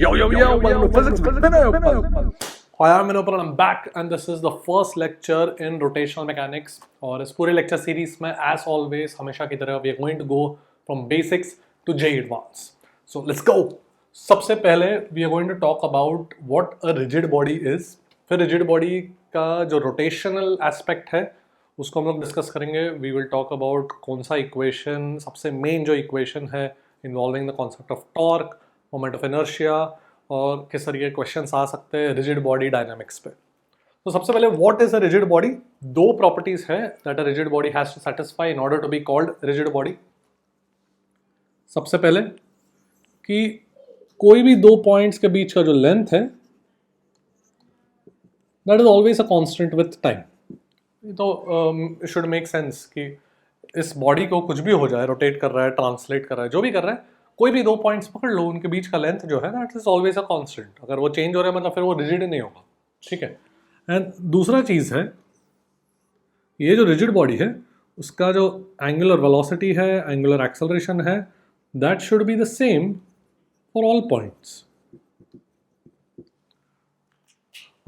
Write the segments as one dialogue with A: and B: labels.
A: Yo, welcome to Physics with Vinay. Hi, I'm Vinay and I'm back, and this is the first lecture in rotational mechanics. और इस पूरे lecture series में, as always, हमेशा की तरह we are going to go from basics to J advanced. So let's go. सबसे पहले we are going to talk about what a rigid body is. फिर rigid body का जो rotational aspect है उसको हम लोग डिस्कस करेंगे. वी विल टॉक अबाउट कौन सा इक्वेशन सबसे मेन जो इक्वेशन है involving the concept of torque, moment of inertia और किस तरीके के क्वेश्चंस आ सकते हैं रिजिड बॉडी डायनामिक्स पे. तो सबसे पहले what is a rigid body. दो प्रॉपर्टीज है that a rigid body has to satisfy in order to be called rigid body. सबसे पहले कि कोई भी दो पॉइंट्स के बीच का जो लेंथ है that is always a constant with time. तो शुड मेक सेंस कि इस बॉडी को कुछ भी हो जाए, रोटेट कर रहा है, ट्रांसलेट कर रहा है, जो भी कर रहा है, कोई भी दो पॉइंट्स पकड़ लो, उनके बीच का लेंथ जो है that is always a constant. अगर वो चेंज हो रहा है मतलब फिर वो रिजिड नहीं होगा. ठीक है. एंड दूसरा चीज़ है ये जो रिजिड बॉडी है उसका जो एंगुलर वेलोसिटी है, एंगुलर एक्सेलरेशन है, that should be the same for all points.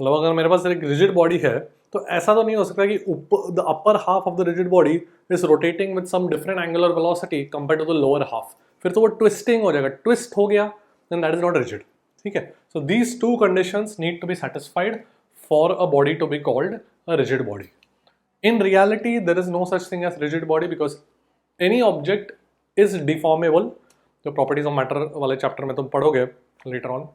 A: मतलब अगर मेरे पास एक रिजिड बॉडी है तो ऐसा तो नहीं हो सकता कि the upper half of the rigid body is rotating with some different angular velocity compare to the lower half. फिर तो वो ट्विस्टिंग हो जाएगा. ट्विस्ट हो गया then that is not rigid. ठीक है. So these two conditions need to be satisfied for a body to be called a rigid body. In reality there is no such thing as rigid body because any object is deformable. जो properties of matter वाले chapter में तुम पढ़ोगे later on.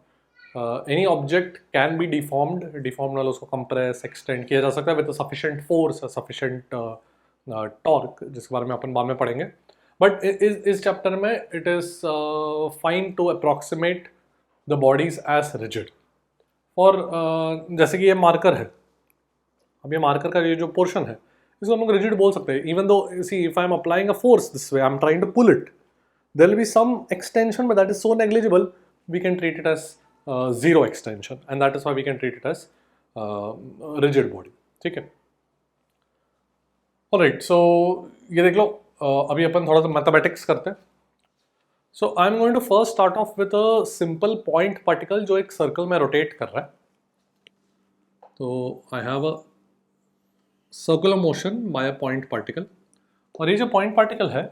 A: Any object can be deformed. Deformed वाला उसको compress extend किया जा सकता है with sufficient force, sufficient torque, जिसके बारे में अपन बाद में पढ़ेंगे. बट इस चैप्टर में it is fine to approximate the bodies as rigid. और जैसे कि ये मार्कर है, अब ये मार्कर का ये जो पोर्शन है इसको हम लोग रिजिड बोल सकते हैं. Even though see if I am applying a force this way, I am trying to pull it, there will be some extension but that is so negligible we can treat it as zero extension and that is why we can treat it as rigid body. ठीक है. Alright, so ये देख लो. अभी अपन थोड़ा सा mathematics करते हैं. So I am going to first start off with a simple point particle जो एक सर्कल में रोटेट कर रहा है. तो I have a circular motion by a point particle. और ये जो point particle है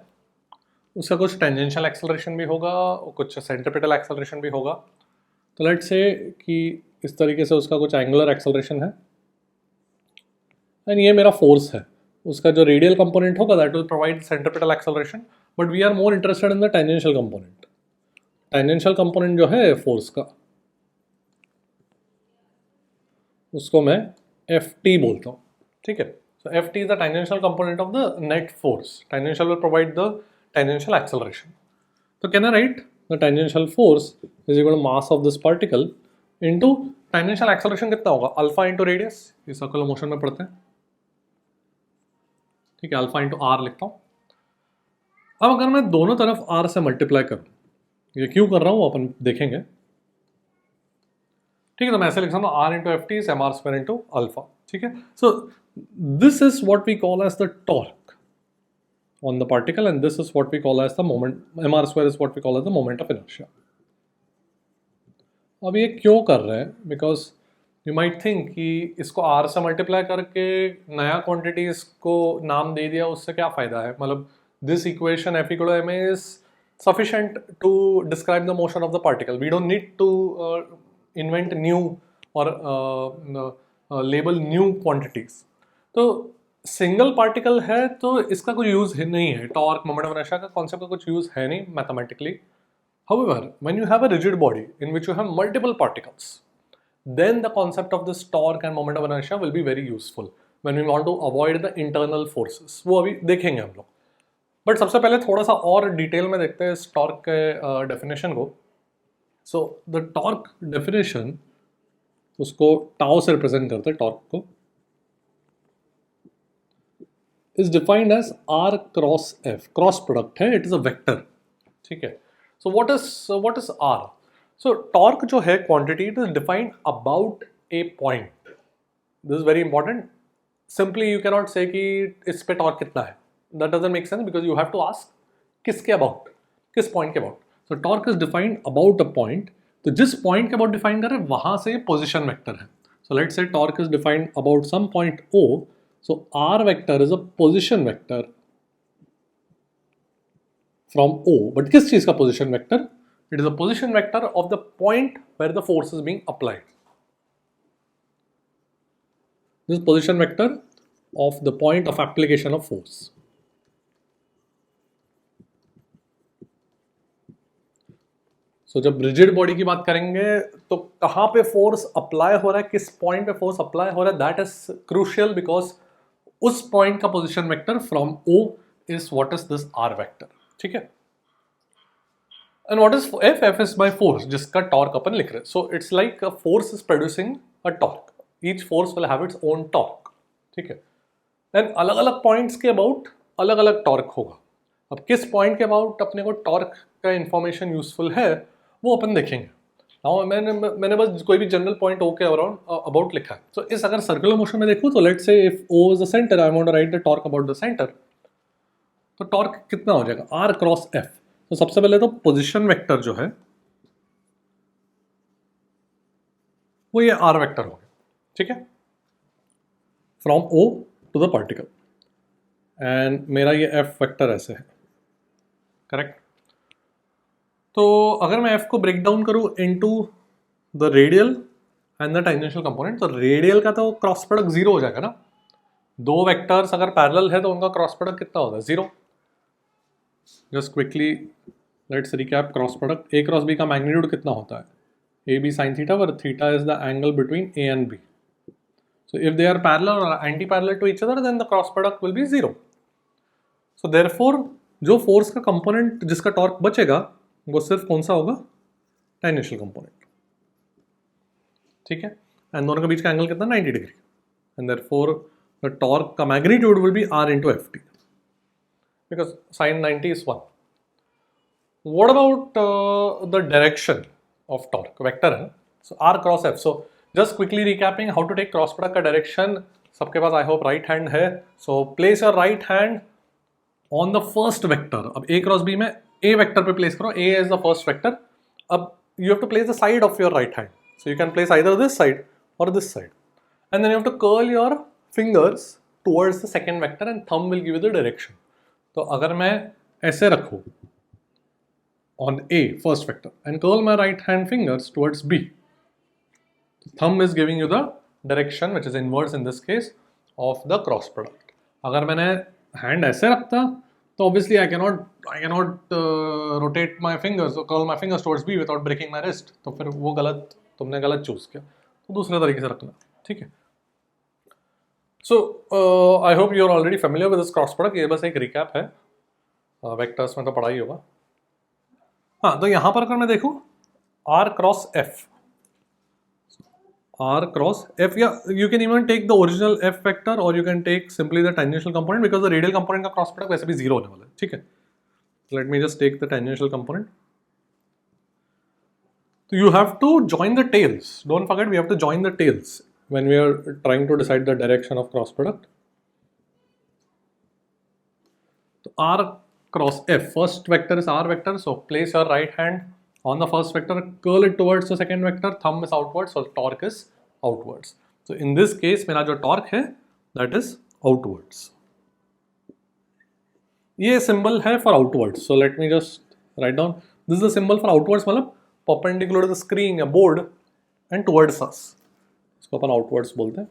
A: उसका कुछ टेंजेंशियल एक्सेलरेशन भी होगा और कुछ सेंट्रीपिटल एक्सेलरेशन भी होगा. तो लेट्स से कि इस तरीके से उसका कुछ एंगुलर एक्सेलरेशन है एंड ये मेरा फोर्स है. उसका जो रेडियल कंपोनेंट होगा that will provide centripetal acceleration, but we are more interested in the tangential component. Tangential component जो है फोर्स का उसको मैं Ft बोलता हूँ. ठीक है. So Ft is the tangential component of the net force. Tangential will provide the tangential acceleration. तो can I write the tangential force is equal to mass of this particle into tangential acceleration कितना होगा, alpha into radius. ये circular motion में पढ़ते हैं. ठीक है. Alpha into are लिखता हूँ. अब अगर मैं दोनों तरफ आर से मल्टीप्लाई करूँ, ये क्यों कर रहा हूँ अपन देखेंगे. ठीक है. तो मैं ऐसे लिख सकता हूँ R into F T is M R square into alpha. ठीक है. So this is what we call as the torque on the particle and this is what we call as the moment. mr square is what we call as the moment of inertia. अब ये क्यों कर रहे हैं? Because you might think कि इसको r से multiply करके नया क्वांटिटी इसको नाम दे दिया, उससे क्या फ़ायदा है. मतलब this equation F equal to ma is sufficient to describe the motion of the particle. We don't need to invent new or label new quantities. तो सिंगल पार्टिकल है तो इसका कोई यूज़ नहीं है. टॉर्क, मोमेंट ऑफ इनर्शिया का concept का कुछ यूज़ है नहीं mathematically. However when you have a rigid body in which you have multiple particles, then the concept of this torque and moment of inertia will be very useful when we want to avoid the internal forces. वो अभी देखेंगे हम लोग. But सबसे पहले थोड़ा सा और डिटेल में देखते हैं इस टॉर्क के डेफिनेशन को. सो द टॉर्क डेफिनेशन उसको टाउ से रिप्रेजेंट करते हैं. टॉर्क को is defined as r cross f. Cross product है, इट इज अ वेक्टर. ठीक है. So what is r? So torque जो है quantity, it is defined about a point. This is very important. Simply you can not say कि इस पे torque कितना है. That doesn't make sense because you have to ask किसके about, किस point के about. So torque is defined about a point तो जिस पॉइंट के अबाउट डिफाइन कर रहे हैं वहां से पोजिशन वेक्टर है. So let's say torque is defined about some point O. So R vector is a position vector from O. But किस चीज का position vector? It is a position vector of the point where the force is being applied. This position vector of the point of application of force. So जब rigid body की बात करेंगे तो कहां पे फोर्स अप्लाई हो रहा है, किस पॉइंट पे फोर्स अप्लाई हो रहा है, दैट इज क्रूशियल बिकॉज उस पॉइंट का position vector from O is what is this R vector. ठीक है. And what is F? F is my force जिसका टॉर्क अपन लिख रहे हैं. So it's like a force is producing a torque. Each force will have its own torque. ठीक है. Then अलग अलग पॉइंट्स के अबाउट अलग अलग टॉर्क होगा. अब किस पॉइंट के अबाउट अपने को टॉर्क का इंफॉर्मेशन यूजफुल है वो अपन देखेंगे. नाउ मैंने बस कोई भी जनरल पॉइंट O के अराउंड अबाउट लिखा है. तो इस अगर सर्कुलर मोशन में देखूँ तो let's say if O is the centre, I want to write the torque about the centre. तो टॉर्क कितना हो जाएगा? R cross F. तो सबसे पहले तो पोजिशन वेक्टर जो है वो ये R वेक्टर हो गया. ठीक है. From O to the particle. And मेरा ये F वेक्टर ऐसे है. करेक्ट. तो अगर मैं F को ब्रेक डाउन करूं into the radial and the tangential component, तो रेडियल का तो क्रॉस प्रोडक्ट जीरो हो जाएगा ना. दो वेक्टर्स अगर पैरेलल है तो उनका क्रॉस प्रोडक्ट कितना होगा? Zero. Just quickly let's recap cross product. A cross B का मैग्नीट्यूड कितना होता है? AB sin theta, where theta is the angle between A and B. So if they are parallel or anti-parallel to each other, then the cross product will be zero. So therefore, जो force का component जिसका torque बचेगा वो सिर्फ कौन सा होगा? Tangential component. ठीक है. एंड दोनों के बीच का एंगल कितना? 90 degree. And therefore the torque का magnitude will be R into FT because sin 90 is 1. What about the direction of torque? Vector है. So R cross F. So just quickly recapping how to take cross product का direction. सबके पास I hope right hand है. So place your right hand on the first vector. अब A cross B में A vector पे place करो. A is the first vector. अब you have to place the side of your right hand. So you can place either this side or this side. And then you have to curl your fingers towards the second vector and thumb will give you the direction. तो अगर मैं ऐसे रखूँ on A, first vector, and curl my right hand fingers towards B, thumb is giving you the direction which is inverse in this case of the cross product. अगर मैंने hand ऐसे रखता तो obviously I cannot rotate my fingers or curl my fingers towards B without breaking my wrist. तो फिर वो गलत, तुमने गलत चूज किया. तो दूसरे तरीके से रखना. ठीक है. So I hope you are already familiar with this cross product. ये बस एक recap है. वेक्टर्स में तो पढ़ा ही होगा. हाँ, तो यहाँ पर अगर मैं देखूँ R cross F, R cross F, या you can even take the original F vector or you can take simply the tangential component because the radial component का क्रॉस प्रोडक्ट वैसे भी जीरो होने वाला है. ठीक है. Let me just take the tangential component. So you have to join the tails. Don't forget we have to join the tails when we are trying to decide the direction of cross product. So R cross F, first vector is R vector, so place your right hand on the first vector, curl it towards the second vector, thumb is outwards, so torque is outwards. So in this case मेरा जो torque है that is outwards. ये symbol है for outwards, so let me just write down. This is the symbol for outwards, मतलब perpendicular to the screen या board and towards us. इसको अपन outwards बोलते हैं.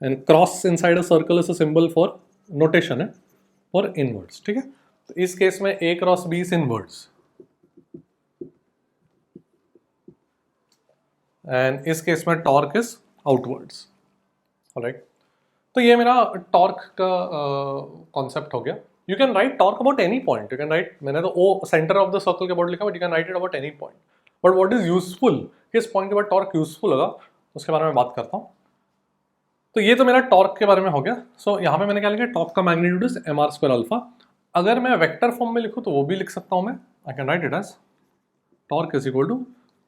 A: And cross inside a circle is a symbol for notation है और inwards. ठीक है. तो इस केस में A cross B is inwards and इस केस में टॉर्क इज आउटवर्ड्स. ऑलराइट. तो ये मेरा टॉर्क का कॉन्सेप्ट हो गया. You can write torque about any point. You can right, मैंने तो O centre of the circle के अबाउट लिखा, but you can write it about any point. But what is useful, किस पॉइंट के बाद टॉर्क यूजफुल होगा उसके बारे में बात करता हूँ. तो ये तो मेरा टॉर्क के बारे में हो गया. सो यहाँ पे मैंने क्या लिखा? टॉर्क का magnitude is mr square alpha. अगर मैं वेक्टर फॉर्म में लिखूँ तो वो भी लिख सकता हूँ मैं. I can write it as torque is equal to,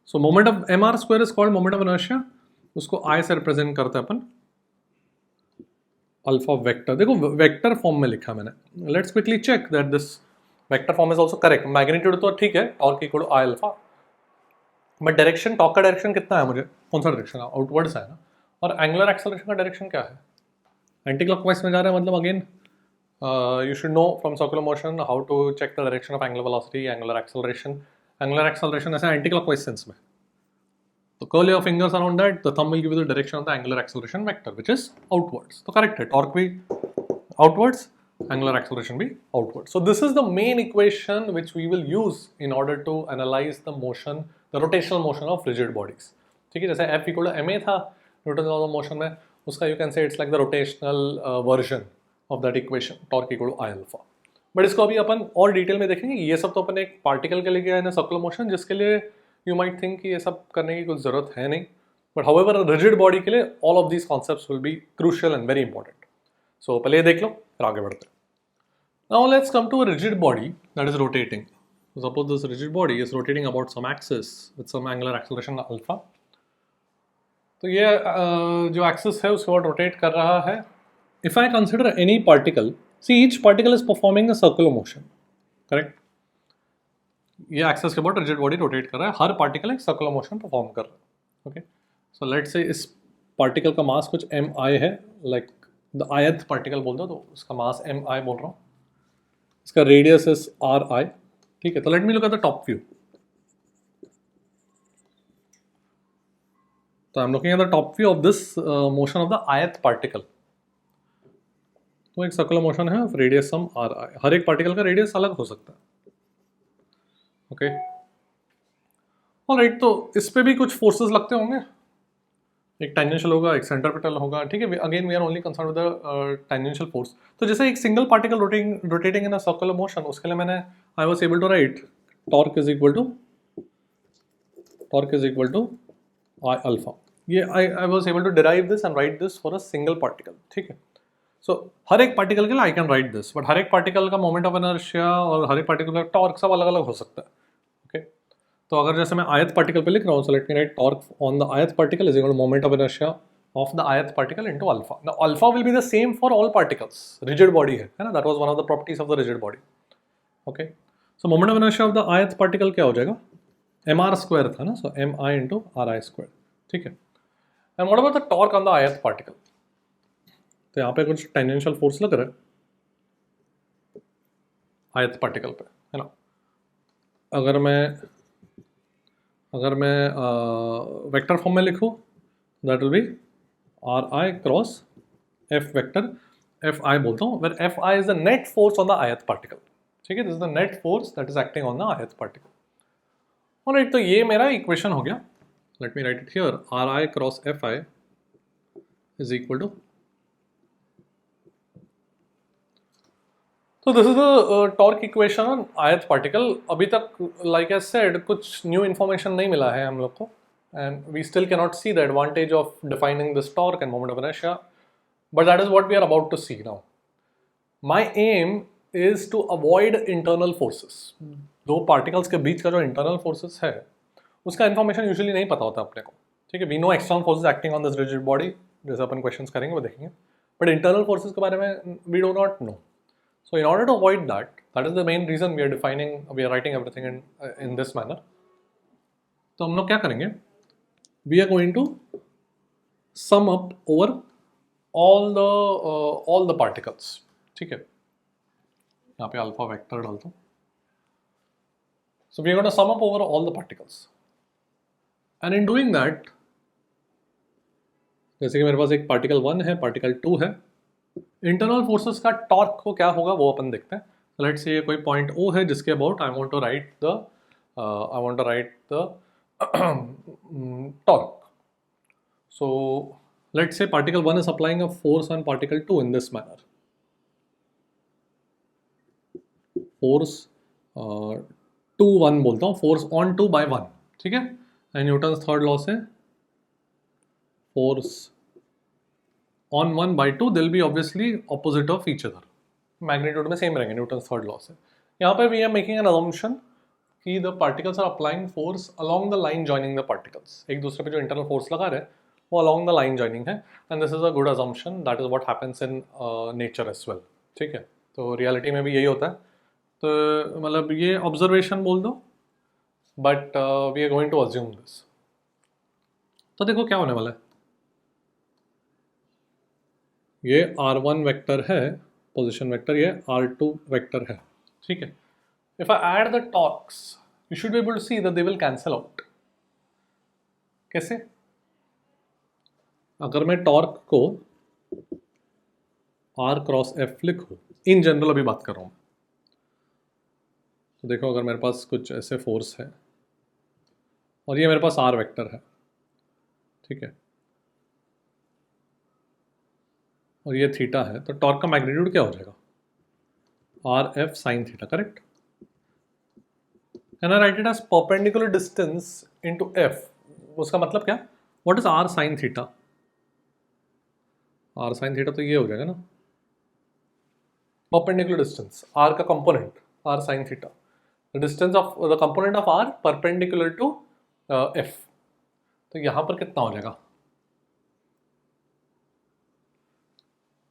A: so moment of mr square is called moment of inertia. उसको I से रिप्रेजेंट करते हैं अपन अल्फा वेक्टर. देखो वेक्टर फॉर्म में लिखा मैंने. Let's quickly check that this vector form is also correct. Magnitude तो ठीक है, torque equal to I alpha. But direction, torque का डायरेक्शन कितना है, मुझे कौन सा डायरेक्शन है, आउटवर्ड्स है ना, और एंगुलर एक्सेलरेशन का डायरेक्शन क्या है, एंटी क्लॉकवाइज में जा रहा है, मतलब again you should know from circular motion how to check the direction of angular velocity, angular acceleration. Angular acceleration ऐसा anti-clockwise sense में. So curl your fingers around that. The thumb will give you the direction of the angular acceleration vector, which is outwards. So correct है. Torque भी outwards, angular acceleration भी outwards. So this is the main equation which we will use in order to analyze the motion, the rotational motion of rigid bodies. ठीक है, जैसे F equal to ma था Newton's law of motion में, उसका you can say it's like the rotational version of that equation, torque equal to I alpha. But इसको अभी अपन और detail में देखेंगे. ये सब तो अपन एक पार्टिकल के लिए किया है ना, सर्कुलर मोशन, जिसके लिए यू माइट थिंक कि ये सब करने की कुछ जरूरत है नहीं, बट हाउएवर रिजिड बॉडी के लिए all of these concepts will be crucial and very important. So पहले ये देख लो फिर आगे बढ़ते हैं. Now let's come to a rigid body that is rotating. Suppose this rigid body is rotating about some axis with some angular acceleration alpha. तो ये जो एक्सिस है उसके बाद रोटेट कर रहा है. If I consider any particle, see each particle is performing a circular motion, correct? ये एक्सेस के बाद रिजिड बॉडी रोटेट कर रहा है, हर पार्टिकल एक सर्कुलर मोशन परफॉर्म कर रहा है. ओके, सो लेट्स से इस पार्टिकल का मास कुछ mi है, लाइक द ith पार्टिकल बोल दो तो उसका मास mi बोल रहा हूँ, इसका रेडियस इज ri. ठीक है, तो let me look at the top view. तो I am looking at the top view of this motion of the ith particle. तो एक सर्कुलर मोशन है, रेडियस सम आर आई. हर एक पार्टिकल का रेडियस अलग हो सकता है. Okay, alright. तो इस पे भी कुछ फोर्सेस लगते होंगे, एक टेंजेंशियल होगा, एक सेंट्रीपिटल होगा. ठीक है, again we are only concern with the tangential force. तो जैसे एक single particle rotating in a circular motion, उसके लिए मैंने I was able to write torque is equal to I alpha. ये I was able to derive this and write this for a single particle. ठीक है, so हर एक particle के लिए I can write this, but हर एक particle का मोमेंट ऑफ इनर्शिया और हर एक पार्टिकल का टॉर्क सब अलग अलग हो सकता है. ओके, तो अगर जैसे मैं ith पार्टिकल पे लिख रहा हूँ, so let me write torque on the ith particle is equal to moment of inertia of the ith particle into alpha. Now alpha will be the same for all particles. Rigid body है ना, that was one of the properties of the rigid body. Okay, so moment of inertia of the ith particle क्या हो जाएगा, mr square था ना, so mi into ri square. ठीक है, and what about the torque on the ith particle. तो यहाँ पे कुछ टेंजेंशियल फोर्स लग रहा है ith पार्टिकल पे, है ना. अगर मैं वेक्टर फॉर्म में लिखूँ, that will be r i cross f vector. F i बोलता हूँ, where f i is the net force on the ith particle. ठीक है, this is the net force that is acting on the ith particle. Alright, तो ये मेरा equation हो गया. Let me write it here, r i cross f i is equal to. तो this is the torque equation on ith particle. अभी तक like I said कुछ new information नहीं मिला है हम लोग को, and we still can not see the advantage of defining this torque and moment of inertia, but that is what we are about to see now. My aim is to avoid internal forces. दो particles के बीच का जो internal forces है उसका information usually नहीं पता होता अपने को. ठीक है, we know external forces acting on this rigid body, जैसे अपन क्वेश्चंस करेंगे वो देखेंगे, बट इंटरनल फोर्सेस के बारे में we do not know. So in order to avoid that, that is the main reason we are writing everything in this manner. तो हम लोग क्या करेंगे, we are going to sum up over all the particles. ठीक है, यहाँ पे alpha vector डालता हूँ. So we are going to sum up over all the particles, and in doing that, जैसे कि मेरे पास एक पार्टिकल 1 है, पार्टिकल 2 है, इंटरनल फोर्सेस का टॉर्क को क्या होगा वो अपन देखते हैं. लेट्स से कोई पॉइंट O है जिसके about I want to write the torque. So let's say particle 1 is applying a force on particle 2 in this manner. Force 2 1 बोलता हूँ, फोर्स ऑन 2 बाय 1. ठीक है, एंड न्यूटन्स थर्ड लॉ से force on 1 by 2 they'll be obviously opposite of each other. Magnitude में same रहेंगे Newton's third law से. यहाँ पे we are making an assumption कि the particles are applying force along the line joining the particles. एक दूसरे पे जो इंटरनल फोर्स लगा रहे हैं वो along the line joining है, and this is a good assumption. That is what happens in nature as well. ठीक है, तो रियलिटी में भी यही होता है. तो मतलब ये ऑब्जर्वेशन बोल दो, but we are going to assume this. तो देखो क्या होने वाला है, ये r1 वेक्टर है पोजीशन वेक्टर, ये r2 वेक्टर है, ठीक है। If I add the torques you should be able to see that they will cancel out. कैसे? अगर मैं टॉर्क को r क्रॉस f लिखूं, इन जनरल अभी बात कर रहा हूं, तो देखो अगर मेरे पास कुछ ऐसे फोर्स है और ये मेरे पास r वेक्टर है, ठीक है, और ये थीटा है, तो टॉर्क का मैग्नीट्यूड क्या हो जाएगा, R F sine theta, correct. And I write it as perpendicular distance into F. उसका मतलब क्या, what is R sine theta, R sine theta तो ये हो जाएगा ना, परपेंडिकुलर डिस्टेंस आर का component R sine theta, the distance of the component of R perpendicular to F. तो यहां पर कितना हो जाएगा,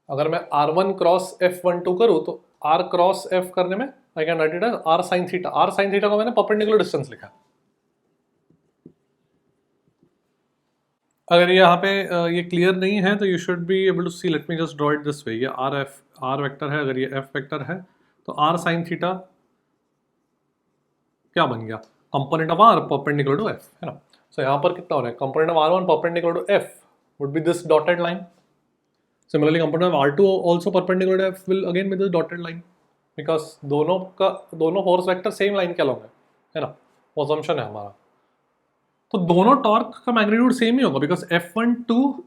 A: अगर मैं r1 क्रॉस f12 करूं तो r क्रॉस f करने में I can write it as r sine theta. r sine theta को मैंने परपेंडिकुलर डिस्टेंस लिखा। अगर ये यहाँ पे ये क्लियर नहीं है तो you should be able to see, let me just draw it this way. ये r वेक्टर है, अगर ये f वेक्टर है तो r साइन थीटा क्या बन गया, component of r perpendicular to f, है ना। सो यहाँ पर कितना हो रहा है, component of r1 perpendicular to f would be this dotted line. Similarly, component of R2 also perpendicular to F will again be this dotted line, because दोनों force vector same line के अलॉन्ग है ना, वो assumption है हमारा। तो दोनों torque का मैग्नीट्यूड सेम ही होगा, because F12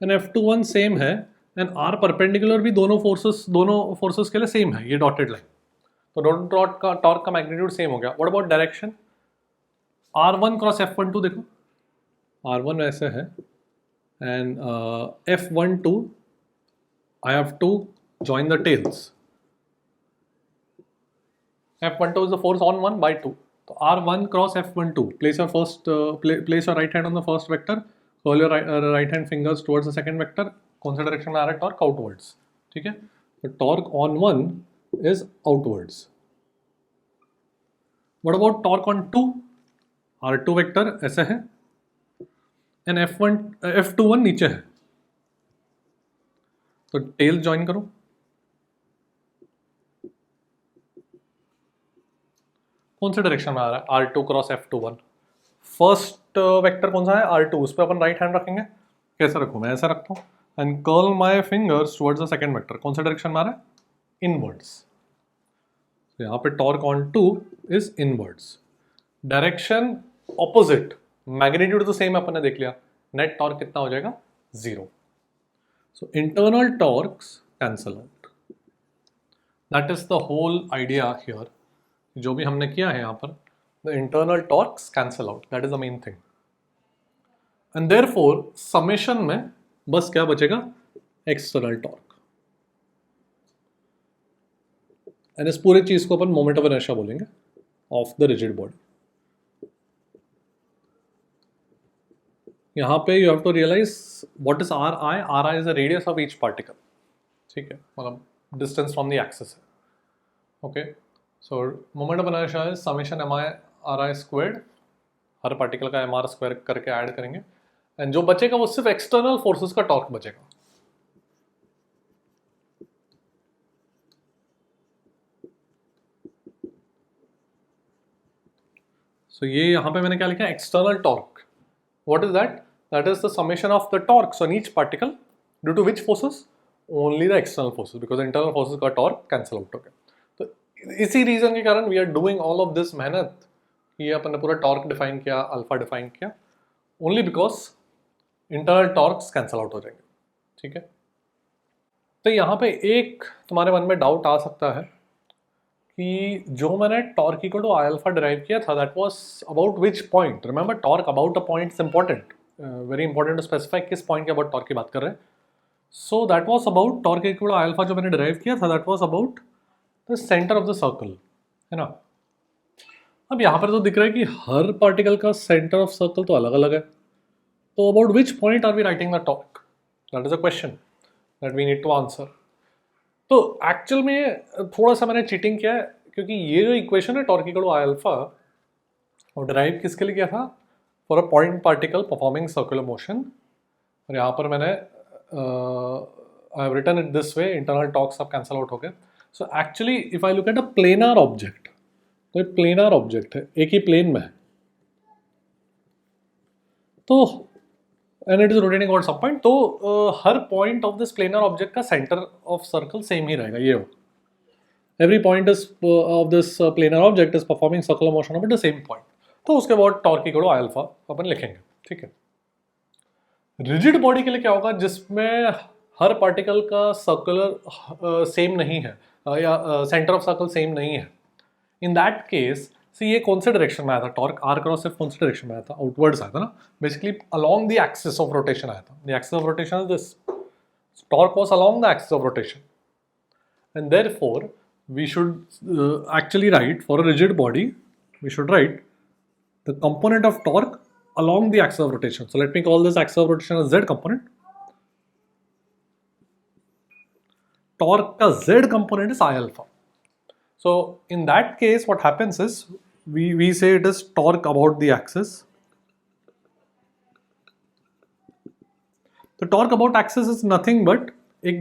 A: and F21 same है, एंड R परपेंडिकुलर भी दोनों फोर्सेस के लिए सेम है, ये डॉटेड लाइन। तो दोनों टॉर्क का मैग्नीट्यूड सेम हो गया। What about direction, R1 cross F12 देखो, R1 ऐसे है and F12 I have to join the tails, F12 is the force on 1 by 2, तो R1 cross F12, place your place your right hand on the first vector, curl your right hand fingers towards the second vector, कौन सा direction में आ रहा है, torque outwards, ठीक है। तो torque on 1 is outwards. What about torque on 2, R2 vector ऐसे है एंड F21 नीचे है, तो टेल ज्वाइन करो, कौन से डायरेक्शन में आ रहा है, R2 cross F21। First vector कौन सा है, R2, उस पर अपन राइट हैंड रखेंगे, कैसे रखूं मैं, ऐसा रखता हूँ, and curl my fingers towards the second vector, कौन सा डायरेक्शन में आ रहा है, इनवर्ड्स। तो यहाँ पे torque on 2 is inwards, direction opposite, magnitude तो सेम अपन ने देख लिया, नेट टॉर्क कितना हो जाएगा, 0। So internal torques cancel out, that is the whole idea here. जो भी हमने किया है यहाँ पर, the internal torques cancel out, that is the main thing. And therefore summation में बस क्या बचेगा, एक्सटर्नल टॉर्क, एंड इस पूरी चीज को अपन मोमेंट ऑफ इनर्शिया बोलेंगे ऑफ द रिजिड बॉडी। यहाँ पे you have to realise what is R I, R I is the radius of each particle, ठीक है, मतलब डिस्टेंस फ्रॉम द एक्सिस है, okay. So moment of inertia is summation M I R I squared, हर particle का M R square करके add करेंगे, and जो बचेगा वो सिर्फ एक्सटर्नल फोर्सेस का टॉर्क बचेगा। सो ये यहाँ पे मैंने क्या लिखा है, external torque. What is that, that is the summation of the torques on each particle due to which forces, only the external forces, because internal forces का टॉर्क कैंसिल आउट हो गया। तो इसी रीजन के कारण we are doing all of this मेहनत, ये अपन ने पूरा टॉर्क डिफाइन किया, अल्फा डिफाइन किया, only because internal torques cancel out हो जाएंगे, ठीक है। तो यहाँ पे एक तुम्हारे मन में डाउट आ सकता है कि जो मैंने torque equal to I alpha derive किया था, that was about which point, remember torque about a point is important, very important to specify किस पॉइंट के अबाउट टॉर्क की बात कर रहे हैं। So that was about torque equal to I alpha जो मैंने डिराइव किया था, that was about the centre of the circle, है ना। अब यहाँ पर तो दिख रहा है कि हर पार्टिकल का सेंटर ऑफ सर्कल तो अलग अलग है, तो about which point are we writing the torque, that is a question that we need to answer. तो एक्चुअल में थोड़ा सा मैंने चीटिंग किया है, क्योंकि ये जो इक्वेशन है torque equal to I alpha, और डिराइव किसके लिए किया था? For a point particle performing circular motion. और यहाँ पर मैंने I have written it this way, internal torque सब कैंसिल आउट हो गए। So actually if I look at a planar object, तो ये प्लेनर ऑब्जेक्ट है, एक ही प्लेन में है, तो and it is rotating about some point, तो हर point of this planar object का सेंटर ऑफ सर्कल सेम ही रहेगा। ये हो every point is of this planar object is performing circular motion of the same point. तो उसके बाद torque equal to I alpha अपन लिखेंगे, ठीक है। रिजिड बॉडी के लिए क्या होगा? जिसमें हर पार्टिकल का सर्कुलर सेम नहीं है, या सेंटर ऑफ सर्कल सेम नहीं है। इन दैट केस सी ये कौन से डायरेक्शन में आया था? टॉर्क आर क्रॉस एफ कौन से डायरेक्शन में आया था? आउटवर्ड्स आया था ना, basically along the axis of rotation आया था। The axis of rotation is this, torque was along the axis of rotation, and therefore we should actually write for a rigid body, we should write the component of torque along the axis of rotation. So let me call this axis of rotation as z component. Torque ka z component is I alpha. So in that case what happens is we say it is torque about the axis. The torque about axis is nothing but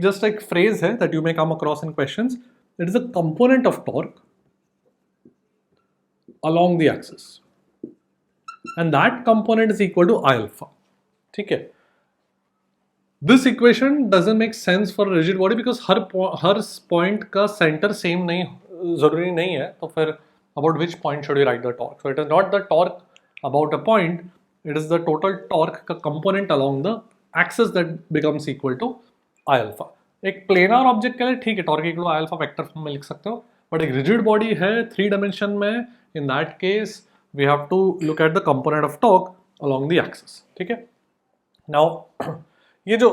A: just a phrase hai that you may come across in questions. It is a component of torque along the axis, and that component is equal to I alpha. ठीक है? This equation doesn't make sense for a rigid body because her point का center same नहीं, जरूरी नहीं है, तो फिर about which point should we write the torque? So it is not the torque about a point, it is the total torque का component along the axis that becomes equal to I alpha. एक planar object के लिए ठीक है, torque equal to I alpha vector form में लिख सकते हो, बट एक रिजिड बॉडी है 3 डायमेंशन में, in that case we have to look at the component of torque along the axis, ठीक है। नाउ ये जो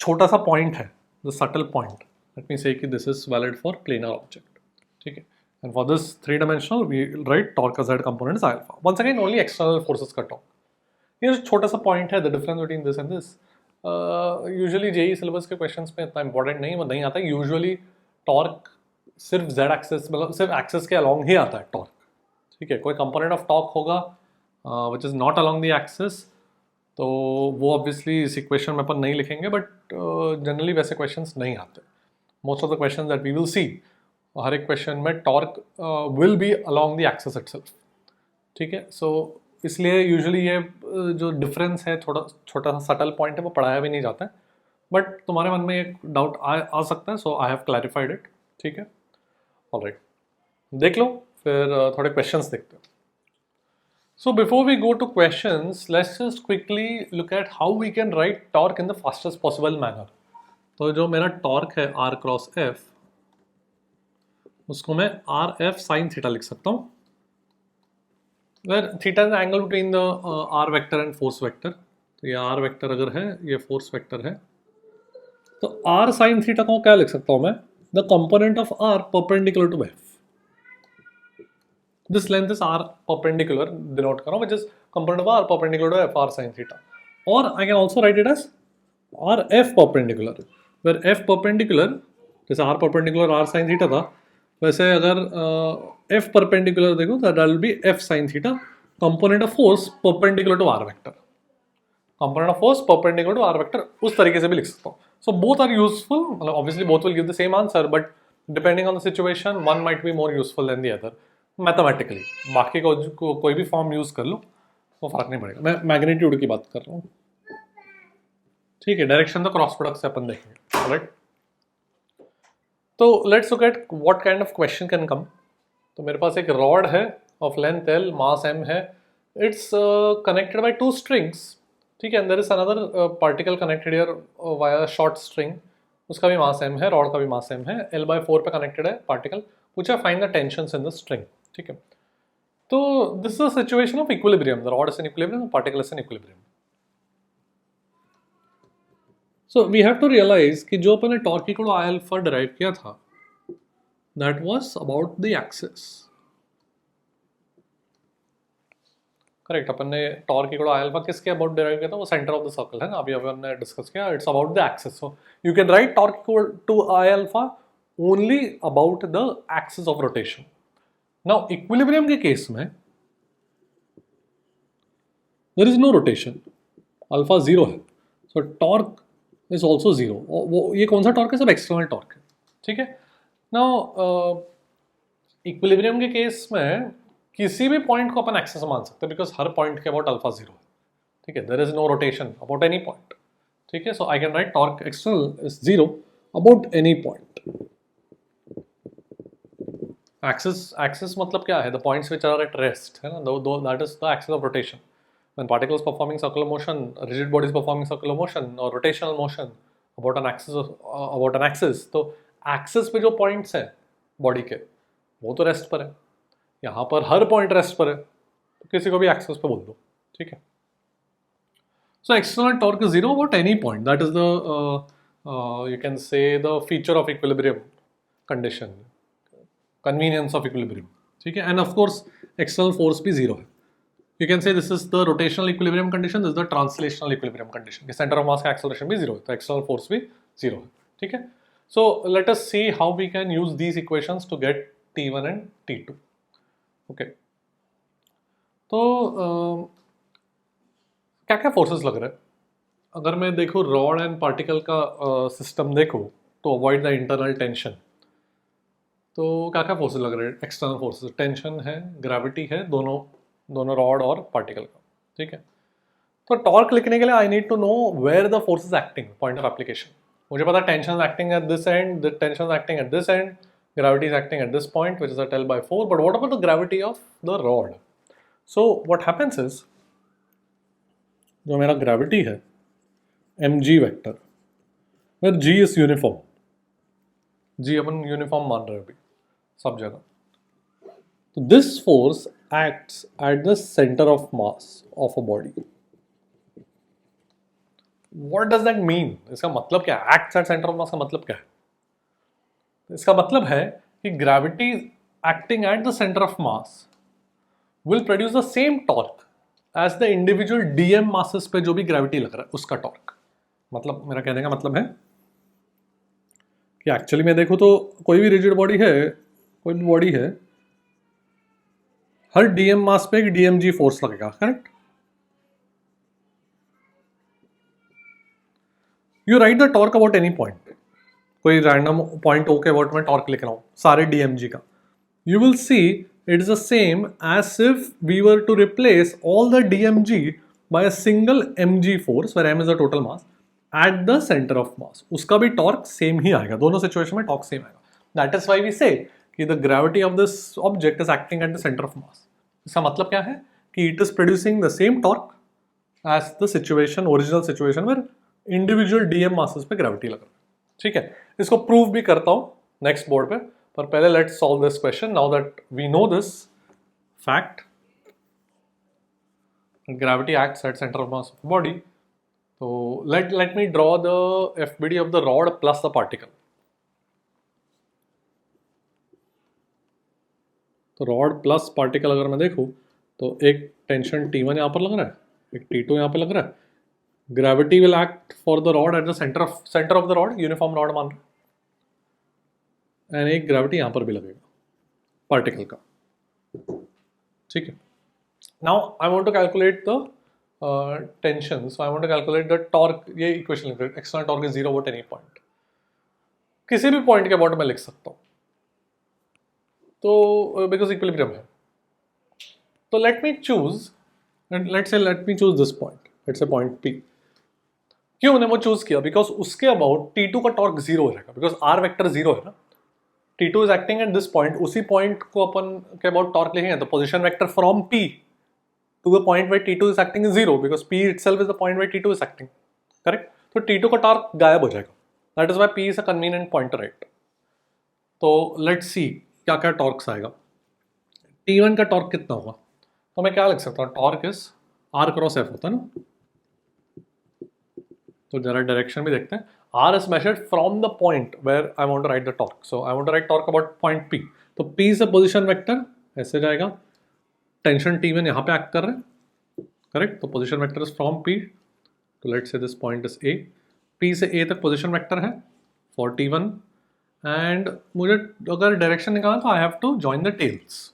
A: छोटा सा पॉइंट है, the subtle point, let me say कि this is valid for planar object, ठीक है, and for this 3 dimensional we write torque का z component is I alpha. Once again only external forces का टॉर्क। ये जो छोटा सा पॉइंट है, the difference between this and this, usually JEE syllabus के क्वेश्चंस में इतना इंपॉर्टेंट नहीं आता। यूजुअली टॉर्क सिर्फ जेड एक्सिस, मतलब सिर्फ एक्सिस के अलोंग ही आता है टॉर्क, ठीक है। कोई कंपोनेंट ऑफ टॉर्क होगा which is not along the axis, तो वो ऑब्वियसली इस इक्वेशन में अपन नहीं लिखेंगे, बट जनरली वैसे क्वेश्चंस नहीं आते। Most of the questions that we will see, हर एक क्वेश्चन में torque will be along the axis itself, ठीक है। सो इसलिए यूजुअली ये जो डिफरेंस है, थोड़ा छोटा सा सटल पॉइंट है, वो पढ़ाया भी नहीं जाता है, बट तुम्हारे मन में एक डाउट आ सकता है, so I have clarified it, ठीक है। ऑलराइट, देख लो फिर थोड़े क्वेश्चंस देखते हैं। So before we go to questions, let's just quickly look at how we can write torque in the fastest possible manner. तो जो मेरा टॉर्क है आर क्रॉस एफ, उसको मैं आर एफ साइन थीटा लिख सकता हूँ, where theta is the angle between the r vector and force vector। तो ये r vector अगर है, ये force vector है, तो r sin theta को क्या लिख सकता हूँ मैं? The component of r perpendicular to f। This length is r perpendicular, denote कर रहा हूँ, which is component of r perpendicular to f, r sin theta। और I can also write it as r f perpendicular, where f perpendicular, जैसे r perpendicular r sin theta था, वैसे अगर f perpendicular देखो तो that will be f sin theta, component of force perpendicular to r vector, component of force perpendicular to r vector, उस तरीके से भी लिख सकता हूँ। सो बोथ आर यूजफुल, मतलब obviously both will give the same answer, but depending on the situation one might be more useful than the other mathematically. बाकी को कोई भी फॉर्म यूज कर लो, वो फर्क नहीं पड़ेगा। मैं मैग्नीट्यूड की बात कर रहा हूँ, ठीक है। डायरेक्शन तो क्रॉस प्रोडक्ट से अपन देखेंगे, राइट। तो let's look at what kind of question can come. तो मेरे पास एक रॉड है of length L, mass m है, इट्स कनेक्टेड बाय 2 स्ट्रिंग्स, ठीक है, and there is another particle connected here via short string, उसका भी मास m है, रॉड का भी मास m है, L/4 पे कनेक्टेड है पार्टिकल, पूछा find the tensions in the string, ठीक है। तो this is a situation of equilibrium, the rod is in equilibrium, particle is in equilibrium. So we have to realise कि जो अपन ने torque equal to I alpha derive किया था, that was about the axis, correct. अपन ने torque equal to I alpha किसके about derive किया था? वो सेंटर ऑफ द सर्कल है ना, अभी अपन ने डिस्कस किया, it's about the axis. So you can write torque equal to I alpha only about the axis of rotation. Now equilibrium के केस में there is no rotation, alpha zero है, so torque is also zero. वो ये कौन सा torque है? सब external torque है, ठीक है। नाउ इक्विलिब्रियम के केस में किसी भी पॉइंट को अपन एक्सेस मान सकते हैं, बिकॉज हर पॉइंट के अबाउट अल्फा जीरो है, ठीक है। There is no rotation about any point, ठीक है। So I can write torque external is zero about any point. Axis मतलब क्या है? The points which are at rest, है ना, that is the axis of rotation. When particles performing circular motion, rigid bodies performing circular motion or rotational motion about an axis, तो axis पे जो points है body के वो तो rest पर है, यहाँ पर हर पॉइंट रेस्ट पर है, तो किसी को भी एक्सेस पे बोल दो, ठीक है। So external torque is zero about any point, that is the you can से the feature of equilibrium condition, convenience of equilibrium, ठीक है। And of course external force भी जीरो है। You can say this is the rotational equilibrium condition, this is the translational equilibrium condition. कि center of mass का acceleration भी zero है, तो external force भी zero है, ठीक है। So let us see how we can use these equations to get T1 and T2. Okay. तो क्या क्या forces लग रहे हैं? अगर मैं देखूँ रॉड एंड पार्टिकल का सिस्टम देखूँ तो अवॉइड द इंटरनल टेंशन, तो क्या क्या फोर्सेस लग रहे हैं? एक्सटर्नल फोर्सेस, टेंशन है, ग्रेविटी है, दोनों रॉड और पार्टिकल का, ठीक है। तो टॉर्क लिखने के लिए I need to know where the force is acting, point of application. मुझे पता tension acting at this end, the tension acting at this end, gravity is acting at this point which is a 10/4, but what about the gravity of the rod? So what happens is, जो मेरा gravity है mg vector, where g is uniform, g अपन uniform मान रहे हैं अभी सब जगह, तो this force acts at the center of mass of a body. What does that mean? इसका मतलब क्या है? Acts at center of mass का मतलब क्या है? इसका मतलब है कि gravity acting at the center of mass will produce the same torque as the individual dm masses पे जो भी gravity लग रहा है उसका torque। मतलब मेरा कहने का मतलब है कि एक्चुअली मैं देखूँ तो कोई भी रिजिड बॉडी है, कोई भी बॉडी है, हर डीएम मास पे एक डीएमजी फोर्स लगेगा, correct? You write the torque about any point, कोई रैंडम पॉइंट ओके अबाउट मैं टॉर्क लिख रहा हूँ सारे डीएमजी का, you will see it is the same as if we were to replace all the D M G by a single M G force where M is the total mass at the centre of mass. उसका भी torque same ही आएगा, दोनों situation में torque same आएगा। That is why we say कि the gravity of this object is acting at the centre of mass. इसका मतलब क्या है कि it is producing the same torque as the situation, original situation where individual D M masses पे gravity लग रहा है, ठीक है। इसको प्रूव भी करता हूं नेक्स्ट बोर्ड पे, पर पहले let's solve this question. Now that we know this fact, gravity acts at centre of mass of body, तो let me draw the FBD of the rod plus the particle. तो rod plus particle अगर मैं देखूं तो एक tension T1 यहाँ पर लग रहा है, एक T2 यहाँ पे लग रहा है, gravity will act for the rod eight the centre of the rod, uniform rod मान रहे, एंड एक ग्रेविटी यहाँ पर भी लगेगा पार्टिकल का, ठीक है। Now I want to calculate the tension, so I want to calculate the torque. ये इक्वेशन लिख रहे हैं, external torque is zero about any point, किसी भी पॉइंट के अबाउट मैं लिख सकता हूँ, तो बिकॉज इक्विलिब्रियम है, तो let me choose this point, let's say point P। क्यों मैंने वो चूज किया? बिकॉज उसके अबाउट T2 का टॉर्क जीरो रहेगा, बिकॉज R वेक्टर जीरो है ना, T2 is acting at this point, उसी पॉइंट को अपन के अबाउट टॉर्क लिखेंगे तो position vector from P to the point where T2 is acting is zero, because P itself is the point where T2 is acting, correct. तो T2 का torque गायब हो जाएगा, that is why P is a convenient point, right. तो let's see क्या क्या torques आएगा। T1 का टॉर्क कितना होगा? तो मैं क्या लिख सकता हूँ, torque is R cross F होता है ना, तो जरा डायरेक्शन भी देखते हैं। R is measured from the point where I want to write the torque. So I want to write torque about point P. तो P से पोजीशन वेक्टर ऐसे जाएगा, टेंशन T1 यहाँ पे एक्ट कर रहे हैं, करेक्ट। तो position vector is from P, तो let's say this point is A, P से A तक पोजीशन वेक्टर है फॉर T1, एंड मुझे अगर डायरेक्शन निकालना तो I have to join the tails,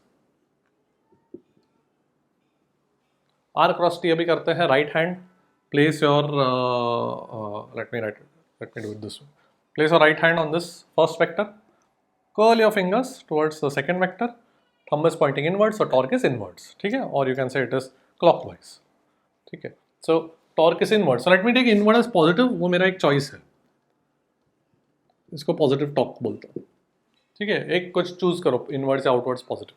A: R cross T अभी करते हैं right hand, place your let me do it this way, place your right hand on this first vector, curl your fingers towards the second vector, thumb is pointing inwards और torque is inwards, ठीक है, और you can say it is clockwise, ठीक है। So torque is inward, so let me take inward as positive, वो मेरा एक choice है, इसको पॉजिटिव टॉर्क बोलते हैं, ठीक है। एक कुछ चूज करो, इनवर्ड्स या आउटवर्ड्स पॉजिटिव।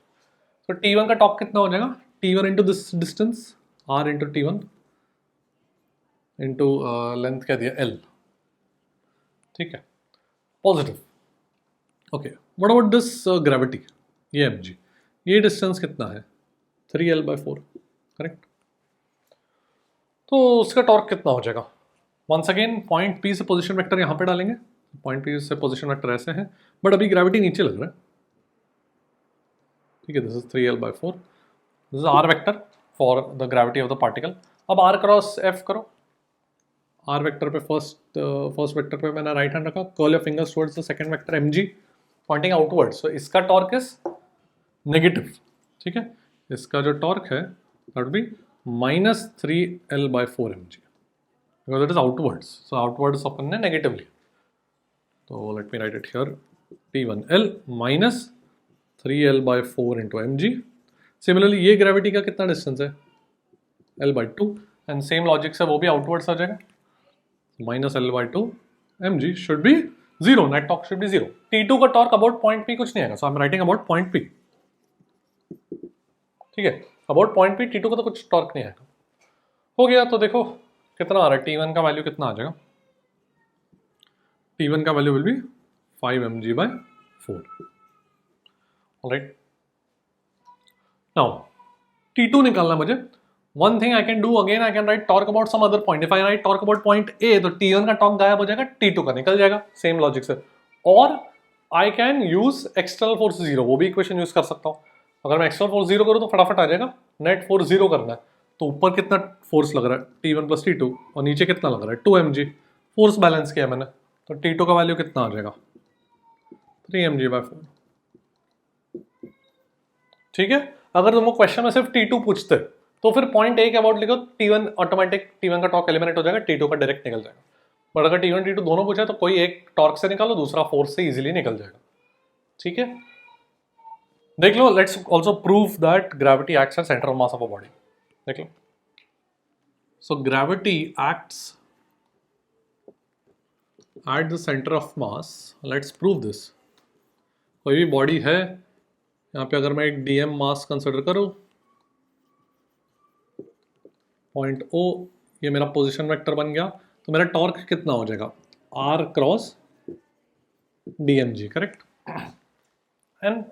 A: तो T1 का टॉर्क कितना हो जाएगा, T1 into this distance R into T1 into length क्या दिया L, ठीक है, positive. Okay, what about this gravity, ये mg, ये डिस्टेंस कितना है 3L/4, करेक्ट। तो उसका टॉर्क कितना हो जाएगा, वंस अगेन पॉइंट P से पोजीशन वेक्टर यहाँ पे डालेंगे, पॉइंट P से पोजीशन वेक्टर ऐसे हैं, बट अभी ग्रेविटी नीचे लग रहा है, ठीक है, this is 3L/4, this is R vector for the gravity of the particle. अब R क्रॉस F करो, R वेक्टर पे फर्स्ट वेक्टर पे मैंने राइट हैंड रखा, curl your fingers towards the second vector mg pointing outwards, so इसका torque is negative, ठीक है, इसका जो टॉर्क है that will be -3L/4 mg because it is outwards, so outwards अपन ने नेगेटिव लिया, तो let me write it here, T1L -3L/4 into mg। Similarly ये ग्रेविटी का कितना डिस्टेंस है L/2, एंड सेम लॉजिक से वो भी आउटवर्ड्स आ जाएगा, -L/2 mg should be 0, net torque should be 0। T2 का टॉर्क अबाउट पॉइंट P कुछ नहीं आएगा, so I am writing about point P, ठीक है, अबाउट पॉइंट P, T2 का तो कुछ टॉर्क नहीं आएगा। हो गया, तो देखो कितना आ रहा है, T1 का वैल्यू कितना आ जाएगा, T1 का value will be 5 mg/4, alright. Now T2 निकालना मुझे, one thing I can do again, I can write torque about some other point, if I write torque about point A तो T1 का torque गायब हो जाएगा, T2 का निकल जाएगा, सेम लॉजिक से। और I can use external force 0, वो भी इक्वेशन यूज कर सकता हूँ। अगर मैं एक्सटर्नल फोर्स 0 करूँ तो फटाफट आ जाएगा, नेट फोर्स 0 करना है, तो ऊपर कितना फोर्स लग रहा है T1 + T2, और नीचे कितना लग रहा है 2 mg, फोर्स बैलेंस किया मैंने, तो T2 का वैल्यू कितना आ जाएगा 3 mg/4, ठीक है। अगर तुमको क्वेश्चन में सिर्फ T2 पूछते तो फिर पॉइंट A के अबाउट लिखो, T1 ऑटोमेटिक, T1 का टॉर्क एलिमिनेट हो जाएगा, T2 का डायरेक्ट निकल जाएगा। बट अगर T1 T2 दोनों पूछा तो कोई एक टॉर्क से निकालो, दूसरा फोर्स से इजीली निकल जाएगा, ठीक है। देख लो, let's also prove that gravity acts at centre of mass of a body, देख लो। So gravity acts at the centre of mass, let's prove this. कोई भी बॉडी है, यहाँ पे अगर मैं एक dm मास कंसिडर करूँ, पॉइंट O ये मेरा पोजीशन वेक्टर बन गया, तो मेरा टॉर्क कितना हो जाएगा R cross dmg, correct, and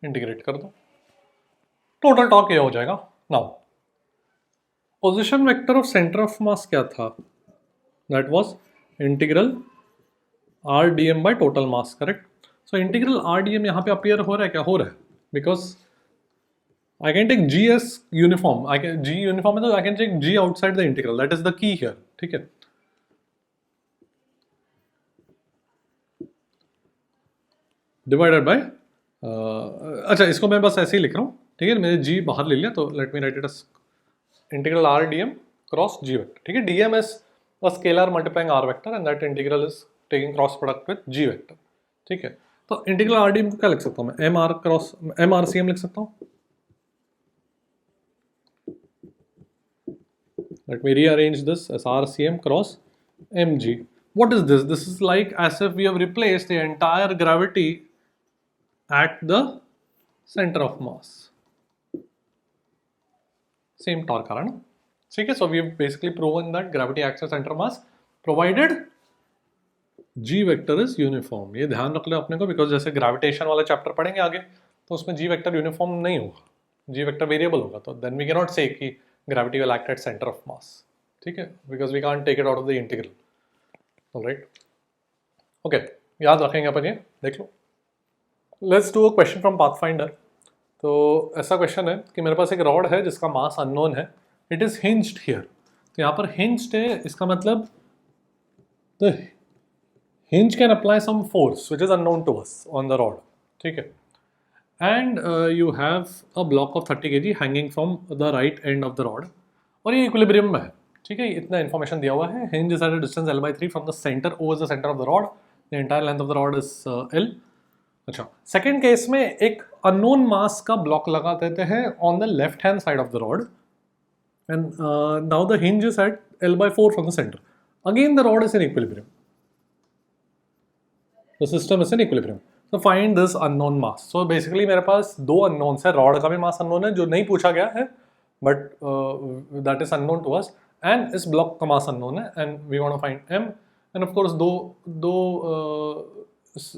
A: integrate कर दो, टोटल टॉर्क ये हो जाएगा। Now position vector of centre of मास क्या था, that was integral R dm by total mass, correct. So integral R dm यहाँ पे अपीयर हो रहा है, क्या हो रहा है, because I can take G as uniform. G uniform है तो I can take G outside the integral. That is the key here. ठीक है, divided by अच्छा, इसको मैं बस ऐसे ही लिख रहा हूँ, ठीक है, मैंने G बाहर ले लिया, तो let me write it as integral R dm cross G vector, ठीक है। dm is a scalar multiplying R vector and that integral is taking cross product with G vector, ठीक है। तो इंटीग्रल R dm को क्या लिख सकता हूँ मैं, M RCM लिख सकता हूँ। Let me rearrange this as RCM cross mg. What is this? This is like as if we have replaced the entire gravity at the center of mass. Same torque है ना, ठीक है। So we have basically proven that gravity acts as center of mass provided G vector is uniform. ये ध्यान रख लो अपने को, because जैसे gravitation वाला चैप्टर पढ़ेंगे आगे, तो उसमें G vector uniform नहीं होगा, G vector variable होगा, तो then we cannot say कि gravity will act at center of mass, ठीक है, because we can't take it out of the integral, alright, okay, याद रखेंगे अपन ये, देख लो। Let's do a question from Pathfinder। तो ऐसा क्वेश्चन है कि मेरे पास एक रॉड है जिसका मास अननोन है, इट इज हिंज्ड हियर, तो यहाँ पर हिंज्ड है, इसका मतलब the hinge can apply some force which is unknown to us on the rod, ठीक है। And you have a block of 30 kg hanging from the right end of the rod, और ये इक्विलिब्रियम में है, ठीक है, इतना इन्फॉर्मेशन दिया हुआ है। Hinge is at a distance L/3 from the centre over the centre of the rod, the entire length of the rod is L। अच्छा, सेकेंड केस में एक अननोन मास का ब्लॉक लगा देते हैं on the left hand side of the rod, and now the hinge is at L/4 from the centre, again the rod is in equilibrium, the system is in equilibrium. तो find this unknown mass. So basically मेरे पास दो unknowns है, rod का भी मास unknown है जो नहीं पूछा गया है, but that is unknown to us, and इस ब्लॉक का मास अननोन है, and we want to find m, and of course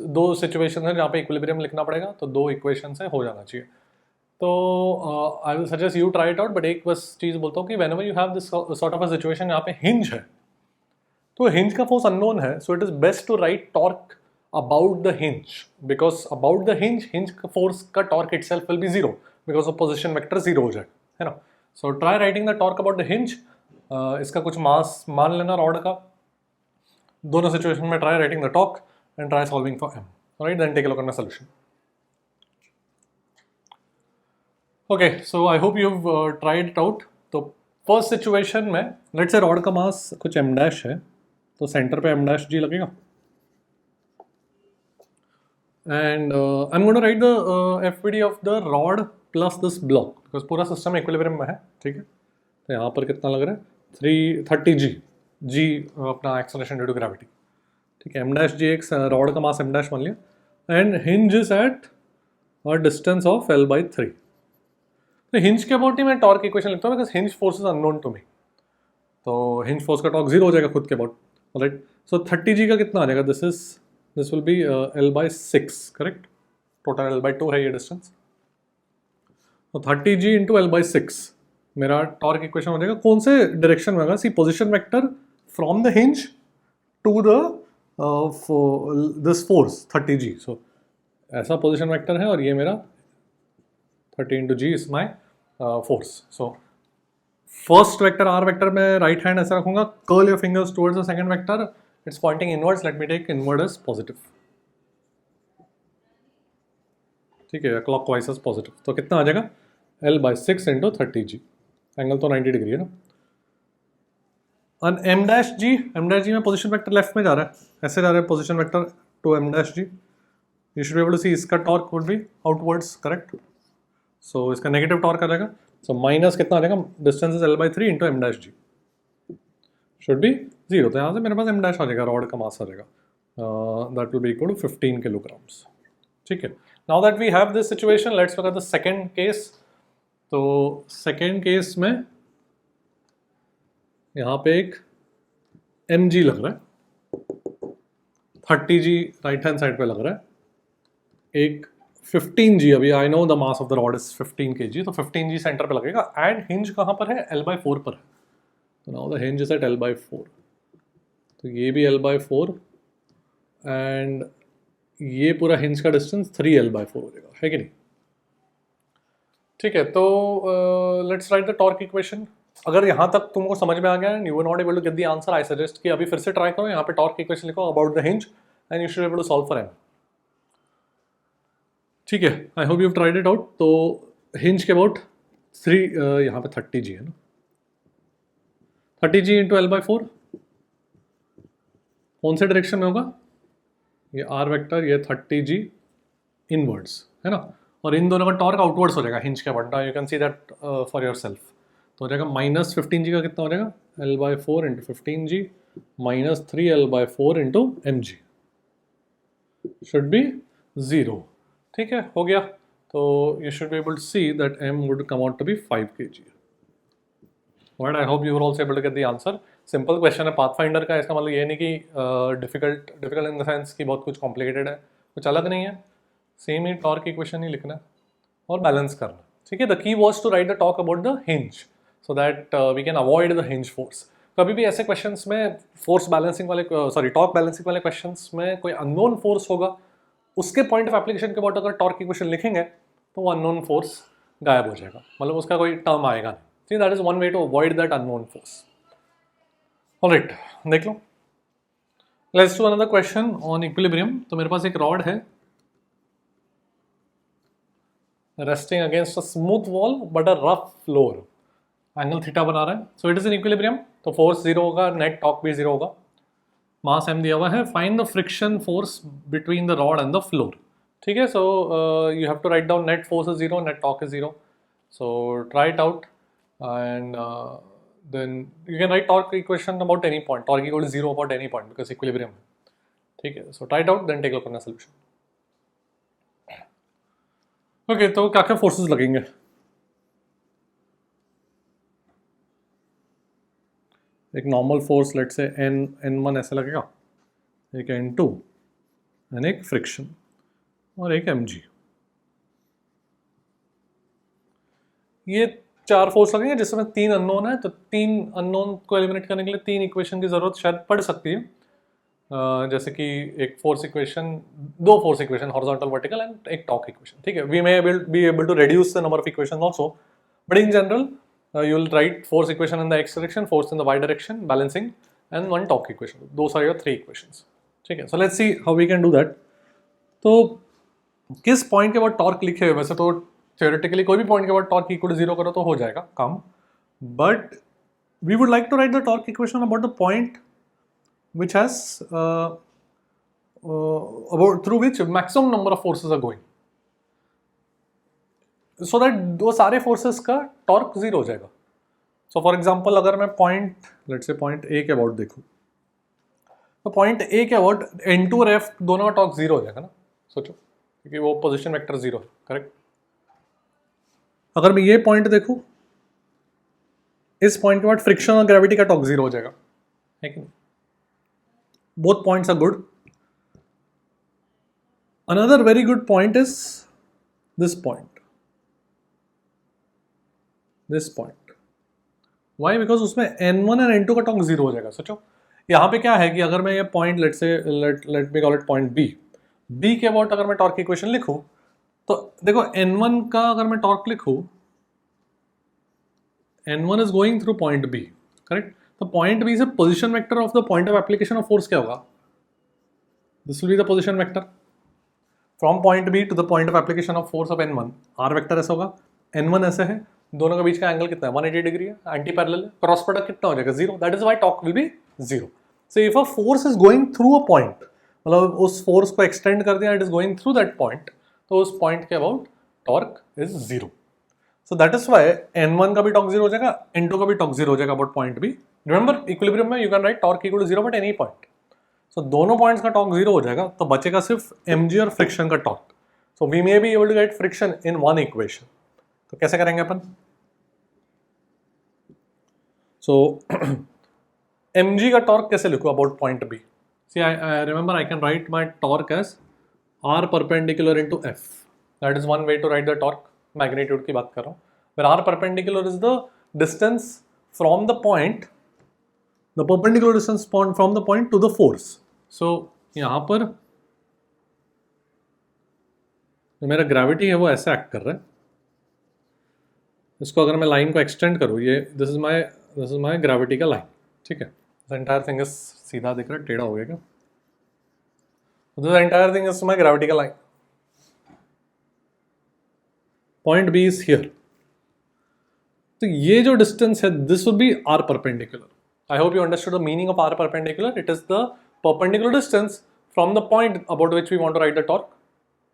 A: दो सिचुएशन है जहाँ पे इक्विलिब्रियम लिखना पड़ेगा, तो दो इक्वेशन से हो जाना चाहिए। तो I will suggest you try it out, but एक बस चीज़ बोलता हूँ कि whenever you have this sort of a situation यहाँ पे हिंज है, तो हिंज का फोर्स अननोन है, so it is best to write torque about the hinge, because about the hinge का फोर्स का torque itself will be zero, because of position vector zero हो जाएगा, है ना। So try writing the torque about the hinge, इसका कुछ मास मान लेना रॉड का, दोनों सिचुएशन में try writing the torque and try solving for m, right, then take a look at my solution. Okay, so I hope you have tried it out. तो first situation में let's say rod का mass कुछ m dash है, तो centre पे m dash g लगेगा, and I'm going to write the FVD of the rod plus this block, because पूरा system equilibrium में है, ठीक है। तो यहाँ पर कितना लग रहा है 330 g अपना एक्सेलरेशन ड्यू टू ग्रेविटी, ठीक है। m डैश g एक रॉड का मास m डैश मान लिया, and hinge is at a distance of L/3। तो हिंज के अबाउट ही मैं टॉर्क इक्वेशन लिखता हूँ, because hinge force is unknown to me, तो हिंज फोर्स का टॉर्क जीरो हो जाएगा खुद के अबाउट, राइट। सो 30 g का कितना आ जाएगा, this will B L/6, correct, total L/2 है ये डिस्टेंस, तो 30g इंटू L/6 मेरा टॉर्क इक्वेशन हो जाएगा। कौन से डायरेक्शन में होगा, see position vector from the hinge to the this force 30g, so ऐसा पोजिशन वेक्टर है, और ये मेरा 30 into g is my force. So first vector r vector में राइट हैंड ऐसा रखूंगा, curl your fingers towards the second vector, it's pointing inwards, let me take inward as positive, ठीक है, क्लॉकवाइज एज पॉजिटिव। तो कितना आ जाएगा L/6 into 30g, angle तो 90 degree है ना। m डैश g में पोजीशन वेक्टर लेफ्ट में जा रहा है, ऐसे जा रहा है position vector to m dash g, you should be able to see इसका torque would be outwards, correct. So इसका नेगेटिव टॉर्क आ जाएगा, सो माइनस कितना आ जाएगा, distance is L/3 into m dash g should be zero, तो यहाँ से मेरे पास m डैश आ जाएगा, रॉड का मास आ जाएगा, that will be equal to 15 kilograms, ठीक है। Now that we have this situation, let's look at the second case. तो सेकंड केस में यहाँ पे एक mg लग रहा है, 30g राइट हैंड साइड पे लग रहा है, एक 15g, अभी I know the mass of the rod is 15 kg, तो 15g सेंटर पे लगेगा, एंड हिंज कहाँ पर है, L/4 पर है, तो now the hinge is at L/4, तो ये भी L/4, एंड ये पूरा हिंज का डिस्टेंस 3L/4 हो जाएगा, है कि नहीं, ठीक है। तो let's write the torque equation. अगर यहाँ तक तुमको समझ में आ गया and you were not able to get the answer, I suggest कि अभी फिर से ट्राई करो, यहाँ पे टॉर्क इक्वेशन लिखो about the hinge, and you should able to solve for m, ठीक है। I hope you tried it out. तो हिंज के अबाउट 3, यहाँ पे 30g है ना, 30g इंटू L/4 कौन से डायरेक्शन में होगा, ये r वेक्टर, ये 30g इनवर्ड्स, है ना, और इन दोनों का टॉर्क आउटवर्ड्स हो जाएगा हिंज के about, you can see that for your self. तो हो जाएगा माइनस 15g का कितना हो जाएगा, L/4 into 15g minus 3L/4 into mg should be 0, ठीक है, हो गया। तो you should be able to see that m would come out to be 5 kg, right. I hope you are also able to get the answer. Simple question है Pathfinder का, इसका मतलब ये नहीं कि डिफिकल्ट इन द सेंस कि बहुत कुछ कॉम्प्लिकेटेड है, कुछ अलग नहीं है, सेम ही टॉर्क इक्वेशन ही लिखना और बैलेंस करना, ठीक है। The key was to write the torque about the hinge so that we can avoid the hinge force. कभी भी ऐसे क्वेश्चंस में फोर्स बैलेंसिंग वाले टॉर्क बैलेंसिंग वाले क्वेश्चंस में कोई अननोन फोर्स होगा, उसके पॉइंट ऑफ एप्लीकेशन के अबाउट अगर टॉर्क इक्वेशन लिखेंगे तो वो अननोन फोर्स गायब हो जाएगा, मतलब उसका कोई टर्म आएगा नहीं, ठीक। That is one way to avoid that unknown force. Alright, देख लो, let's do another question on equilibrium. तो मेरे पास एक रॉड है, resting against a smooth wall but a rough floor. Angle theta बना रहा है, so it is in equilibrium, तो फोर्स जीरो होगा, नेट टॉर्क भी जीरो होगा. मास m दिया हुआ है, find the friction force between the rod and the floor. ठीक है, so you have to write down net force is zero, net torque is zero. So try it out and then you can write torque equation about any point, torque equal to zero about any point because equilibrium. ठीक है, so try it out then take a look on the solution. Okay, तो क्या क्या forces लगेंगे? एक normal force late से n1 ऐसे लगेगा, एक n2 एंड एक फ्रिक्शन और एक mg. ये चार फोर्स लगेंगे जिसमें तीन अननोन है, तो तीन अननोन को एलिमिनेट करने के लिए तीन इक्वेशन की जरूरत शायद पड़ सकती है. जैसे कि एक फोर्स इक्वेशन, दो force equation horizontal vertical and एक टॉर्क इक्वेशन. ठीक है, we may be able to reduce the number of equation also, but in general you will write force equation in the x direction, force in the y direction, balancing, and one torque equation. Those are your three equations. ठीक है, so let's see how we can do that. तो किस point के बाद torque लिखे हुए, वैसे तो theoretically कोई भी पॉइंट के बाद टॉर्क इक्वल टू जीरो करो तो हो जाएगा काम, but we would like to write the torque equation about the point which has about through which maximum number of forces are going, so that दो सारे फोर्सेस का टॉर्क जीरो हो जाएगा. सो फॉर एग्जांपल अगर मैं point let's say point A के about देखूं, तो पॉइंट ए के अबाउट n2 और f दोनों का टॉर्क जीरो हो जाएगा ना, सोचो, क्योंकि वो पोजीशन वेक्टर जीरो है, करेक्ट. अगर मैं ये पॉइंट देखूं, इस पॉइंट के बाद फ्रिक्शन और ग्रेविटी का टॉर्क जीरो हो जाएगा, है कि नहीं? Both points are good. Another very good point is this point, this point. Why? Because उसमें n1 और n2 का टॉर्क जीरो हो जाएगा. सोचो यहाँ पे क्या है कि अगर मैं ये point let me call it point B के अबाउट अगर मैं टॉर्क इक्वेशन लिखूं, तो देखो n1 का अगर मैं टॉर्क लिखूं, n1 is going through point B, correct. तो पॉइंट बी से position vector of the point of application of force क्या होगा? This will be the position vector from point B to the point of application of force of n1. R vector ऐसा होगा, n1 ऐसे है, दोनों के बीच का एंगल कितना है? 180 डिग्री है, एंटी पैरेलल है, क्रॉस प्रोडक्ट कितना हो जाएगा? Zero. That is why torque will be zero. So if a force is going through a point, मतलब उस फोर्स को एक्सटेंड कर दिया, it is going through that point, तो उस पॉइंट के about torque is zero. So that is why n1 का भी टॉर्क जीरो हो जाएगा, n2 का भी टॉर्क जीरो हो जाएगा about point B. Remember equilibrium में you can write torque equal to zero but any point. So दोनों पॉइंट्स का टॉर्क जीरो हो जाएगा, तो बचेगा सिर्फ mg और फ्रिक्शन का torque. So we may be able to get friction in one equation. तो कैसे करेंगे अपन? So mg का टॉर्क कैसे लिखूं about point B? See, I remember I can write my torque as r perpendicular into f. That is one way to write the torque. Magnitude की बात कर रहा हूँ. Where r perpendicular is the distance from the point, the perpendicular distance from the point to the force. So यहाँ पर जो मेरा gravity है वो ऐसे एक्ट कर रहा है. इसको अगर मैं लाइन को एक्सटेंड करूँ, ये दिस इज माई ग्रेविटी का लाइन. ठीक है, एंटायर थिंग इज सीधा दिख रहा है, टेढ़ा हो गया क्या? This entire thing is my gravity का line. Point B is here. तो ये जो डिस्टेंस है, this will be R perpendicular. I hope you understood the meaning of R perpendicular. It is the perpendicular distance from the point about which we want to write the torque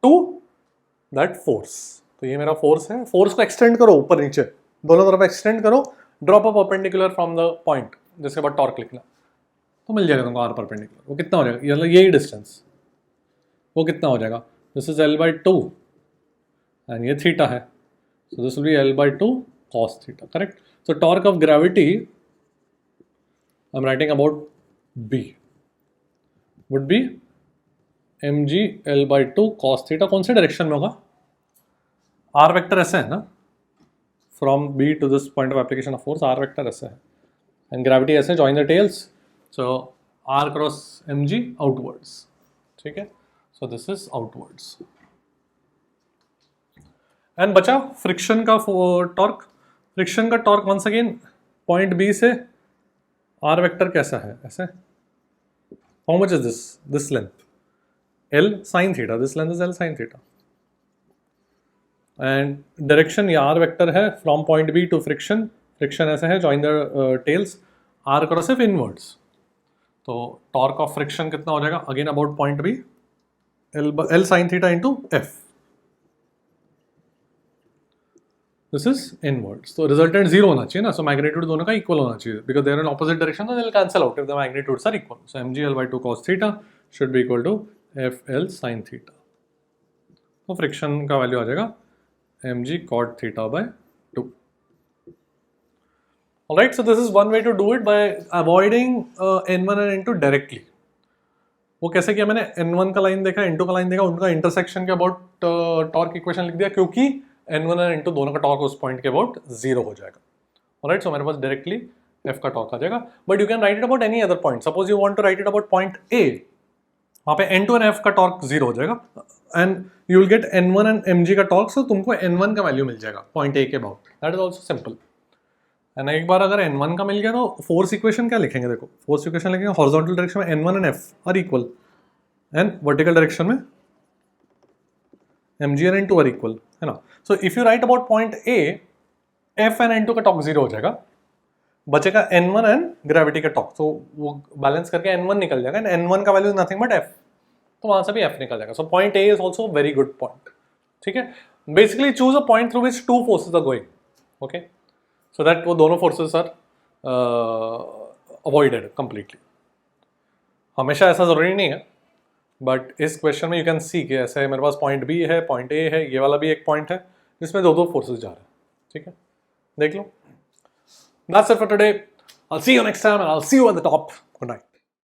A: to that force. तो ये मेरा force है. Force को extend करो ऊपर नीचे, दोनों तरफ एक्सटेंड करो, drop a perpendicular from the point, जिसके बाद टॉर्क लिखना, तो मिल जाएगा तुमको आर परपेंडिकुलर. वो कितना हो जाएगा? यही डिस्टेंस, वो कितना हो जाएगा? दिस इज l/2 एंड ये थीटा है, so this will B l/2 cos theta, correct. So torque of gravity I am writing about b would be mg l/2 cos theta. कौन से डायरेक्शन में होगा? आर वेक्टर ऐसे है ना, from B to this point of application of force, R vector ऐसे है and gravity ऐसे, join the tails, so R cross mg outwards. ठीक है, so this is outwards. And बचा फ्रिक्शन का टॉर्क. फ्रिक्शन का torque once again point B से R vector कैसा है? ऐसे. How much is this length? l sin theta. This length is l sin theta. And direction ये are vector है from point B to friction, friction ऐसे है join the tails, are करो सिर्फ इनवर्ड्स, तो टॉर्क ऑफ फ्रिक्शन कितना हो जाएगा again about point B L sine theta into F, this is inwards, तो रिजल्टेंट जीरो होना चाहिए ना, सो मैग्नीट्यूड दोनों का इक्वल होना चाहिए because they're in opposite direction, तो they will cancel out if the magnitudes are equal, so mgl/2 cos theta should be equal to fl sin theta, तो फ्रिक्शन का वैल्यू आ जाएगा mg cot theta by 2. Alright, so this is one way to do it by avoiding n1 and n2 directly. वो कैसे किया मैंने, n1 का line देखा n2 का लाइन देखा, उनका इंटरसेक्शन के अबाउट टॉर्क इक्वेशन लिख दिया क्योंकि n1 और n2 दोनों का टॉर्क उस पॉइंट के अबाउट जीरो हो जाएगा. ऑलराइट, सो मेरे पास डायरेक्टली f का टॉर्क आ जाएगा, but you can write it about any other point. Suppose you want to write it about point a, वहाँ पे n2 एंड f का टॉर्क जीरो हो जाएगा and you will get n1 and mg का torque, so तुमको n1 का value मिल जाएगा पॉइंट a के अबाउट. That is also simple. And एक बार अगर n1 का मिल गया तो फोर्स इक्वेशन क्या लिखेंगे, देखो फोर्स इक्वेशन लिखेंगे हॉरिजॉन्टल डायरेक्शन में n1 and f are equal and vertical direction में mg and n2 are equal, है ना. So if you write about point a, f and n2 का टॉर्क जीरो हो जाएगा, बचेगा n1 एंड ग्रेविटी का टॉर्क, तो वो बैलेंस करके n1 निकल जाएगा एंड n1 का value is nothing but f, तो वहां से भी f निकल जाएगा. सो point a is also very good point. ठीक है, basically choose a point through which two forces are going, okay, so that वो दोनों फोर्सेस आर अवॉइडेड कंप्लीटली. हमेशा ऐसा जरूरी नहीं है, बट इस क्वेश्चन में यू कैन सी कि ऐसे मेरे पास पॉइंट बी है, पॉइंट ए है, ये वाला भी एक पॉइंट है जिसमें दो दो फोर्सेस जा रहे हैं. ठीक है, देख लो. That's it for today. I'll see you next time and I'll see you at the top. Good night.